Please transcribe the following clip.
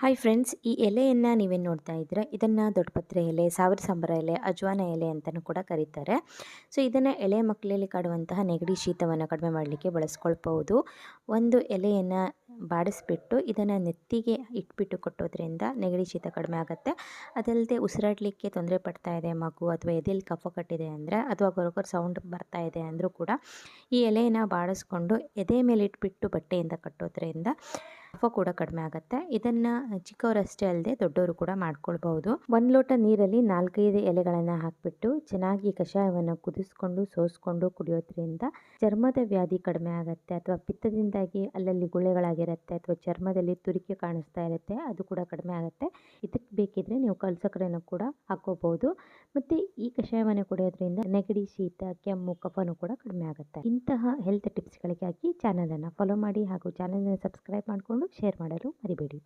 Hi friends, ಈ ಎಲೆಯನ್ನು ನೀವೇನು ನೋಡ್ತಾ ಇದ್ದೀರಾ, ಇದನ್ನು ದೊಡ್ಡಪತ್ರೆ ಎಲೆ, ಸಾವಿರ ಸಂಬರ ಎಲೆ, ಅಜ್ವಾನ ಎಲೆ ಅಂತಲೂ ಕೂಡ ಕರೀತಾರೆ. ಸೊ ಇದನ್ನು ಎಳೆ ಮಕ್ಕಳಲ್ಲಿ ಕಾಡುವಂತಹ ನೆಗಡಿ ಶೀತವನ್ನು ಕಡಿಮೆ ಮಾಡಲಿಕ್ಕೆ ಬಳಸ್ಕೊಳ್ಬೋದು. ಒಂದು ಎಲೆಯನ್ನು ಬಾಡಿಸ್ಬಿಟ್ಟು ಇದನ್ನು ನೆತ್ತಿಗೆ ಇಟ್ಬಿಟ್ಟು ಕೊಟ್ಟೋದ್ರಿಂದ ನೆಗಡಿ ಶೀತ ಕಡಿಮೆ ಆಗುತ್ತೆ. ಅದಲ್ಲದೆ ಉಸಿರಾಡಲಿಕ್ಕೆ ತೊಂದರೆ ಪಡ್ತಾ ಇದೆ ಮಗು, ಅಥವಾ ಎದೆಯಲ್ಲಿ ಕಫ ಕಟ್ಟಿದೆ ಅಂದರೆ, ಅಥವಾ ಗೊರಗೊರ ಸೌಂಡ್ ಬರ್ತಾ ಇದೆ ಅಂದರೂ ಕೂಡ ಈ ಎಲೆಯನ್ನು ಬಾಡಿಸ್ಕೊಂಡು ಎದೆ ಮೇಲೆ ಇಟ್ಬಿಟ್ಟು ಬಟ್ಟೆಯಿಂದ ಕಟ್ಟೋದ್ರಿಂದ ಕಫ ಕೂಡ ಕಡಿಮೆ ಆಗುತ್ತೆ. ಇದನ್ನು ಚಿಕ್ಕವರಷ್ಟೇ ಅಲ್ಲದೆ ದೊಡ್ಡವರು ಕೂಡ ಮಾಡ್ಕೊಳ್ಬಹುದು. 1 ಲೋಟ ನೀರಲ್ಲಿ 4-5 ಎಲೆಗಳನ್ನು ಹಾಕಿಬಿಟ್ಟು ಚೆನ್ನಾಗಿ ಕಷಾಯವನ್ನು ಕುದಿಸ್ಕೊಂಡು ಸೋಸ್ಕೊಂಡು ಕುಡಿಯೋದ್ರಿಂದ ಚರ್ಮದ ವ್ಯಾಧಿ ಕಡಿಮೆ ಆಗುತ್ತೆ. ಅಥವಾ ಪಿತ್ತದಿಂದಾಗಿ ಅಲ್ಲಲ್ಲಿ ಗುಳ್ಳೆಗಳಾಗಿರುತ್ತೆ, ಅಥವಾ ಚರ್ಮದಲ್ಲಿ ತುರಿಕೆ ಕಾಣಿಸ್ತಾ ಇರುತ್ತೆ, ಅದು ಕೂಡ ಕಡಿಮೆ ಆಗುತ್ತೆ. ಇದಕ್ಕೆ ಬೇಕಿದ್ರೆ ನೀವು ಕಲ್ಸಕ್ಕರೆಯನ್ನು ಕೂಡ ಹಾಕೋಬಹುದು. ಮತ್ತು ಈ ಕಷಾಯವನ್ನು ಕುಡಿಯೋದ್ರಿಂದ ನೆಗಡಿ, ಶೀತ, ಕೆಮ್ಮು, ಕಫನೂ ಕೂಡ ಕಡಿಮೆ ಆಗುತ್ತೆ. ಇಂತಹ ಹೆಲ್ತ್ ಟಿಪ್ಸ್ಗಳಿಗಾಗಿ ಚಾನಲನ್ನು ಫಾಲೋ ಮಾಡಿ ಹಾಗೂ ಚಾನಲನ್ನು ಸಬ್ಸ್ಕ್ರೈಬ್ ಮಾಡಿಕೊಂಡು ಶೇರ್ ಮಾಡಲು ಮರಿಬೇಡಿ.